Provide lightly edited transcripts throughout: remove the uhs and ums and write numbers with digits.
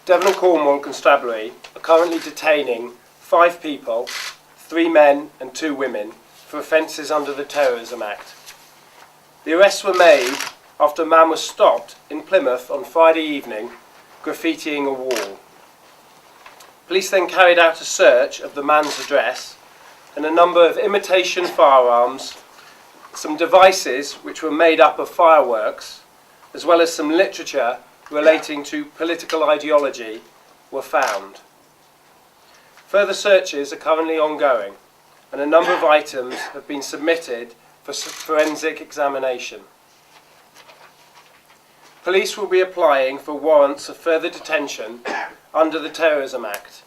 Devon and Cornwall Constabulary are currently detaining 5 people, 3 men and 2 women, for offences under the Terrorism Act. The arrests were made after a man was stopped in Plymouth on Friday evening, graffitiing a wall. Police then carried out a search of the man's address and a number of imitation firearms, some devices which were made up of fireworks, as well as some literature relating to political ideology were found. Further searches are currently ongoing and a number of items have been submitted for forensic examination. Police will be applying for warrants of further detention under the Terrorism Act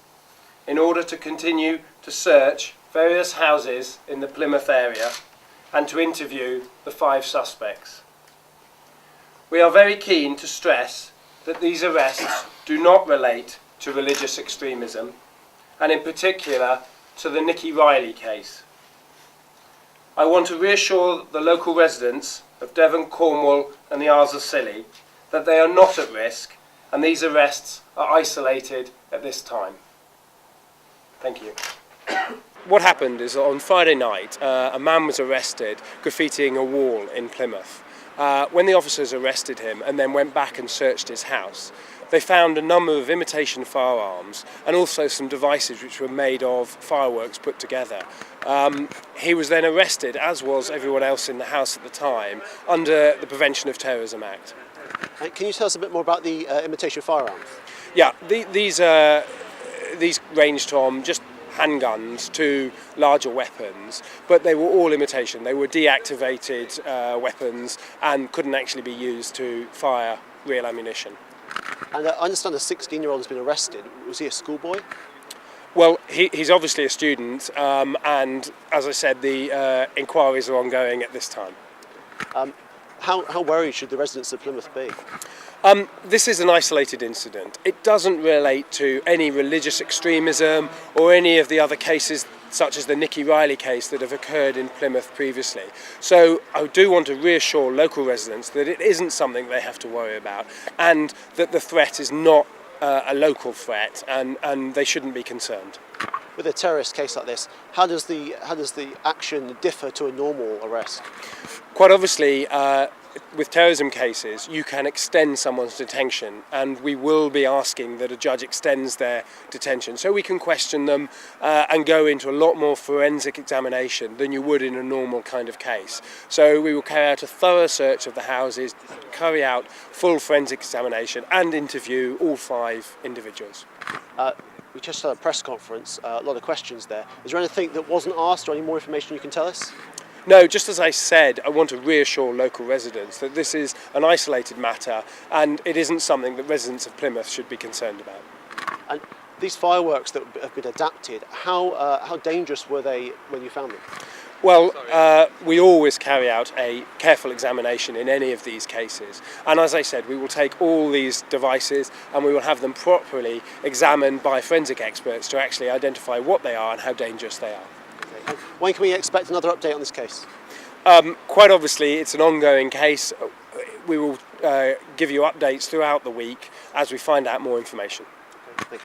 in order to continue to search various houses in the Plymouth area and to interview the 5 suspects. We are very keen to stress that these arrests do not relate to religious extremism, and in particular to the Nicky Riley case. I want to reassure the local residents of Devon, Cornwall and the Isles of Scilly that they are not at risk and these arrests are isolated at this time. Thank you. What happened is on Friday night a man was arrested graffitiing a wall in Plymouth. When the officers arrested him and then went back and searched his house, they found a number of imitation firearms and also some devices which were made of fireworks put together. He was then arrested, as was everyone else in the house at the time, under the Prevention of Terrorism Act. Can you tell us a bit more about the imitation firearms? Yeah, these ranged from just handguns to larger weapons, but they were all imitation. They were deactivated weapons and couldn't actually be used to fire real ammunition. And I understand a 16-year-old has been arrested. Was he a schoolboy? Well, he's obviously a student, and as I said, the inquiries are ongoing at this time. How worried should the residents of Plymouth be? This is an isolated incident. It doesn't relate to any religious extremism or any of the other cases such as the Nicky Riley case that have occurred in Plymouth previously. So I do want to reassure local residents that it isn't something they have to worry about and that the threat is not a local threat and they shouldn't be concerned. With a terrorist case like this, how does the action differ to a normal arrest? Quite obviously, with terrorism cases, you can extend someone's detention, and we will be asking that a judge extends their detention so we can question them and go into a lot more forensic examination than you would in a normal kind of case. So we will carry out a thorough search of the houses, carry out full forensic examination and interview all 5 individuals. We just had a press conference, a lot of questions there. Is there anything that wasn't asked or any more information you can tell us? No, just as I said, I want to reassure local residents that this is an isolated matter and it isn't something that residents of Plymouth should be concerned about. And these fireworks that have been adapted, how dangerous were they when you found them? Well, we always carry out a careful examination in any of these cases. And as I said, we will take all these devices and we will have them properly examined by forensic experts to actually identify what they are and how dangerous they are. Okay. When can we expect another update on this case? Quite obviously, it's an ongoing case. We will give you updates throughout the week as we find out more information. Okay, thank you.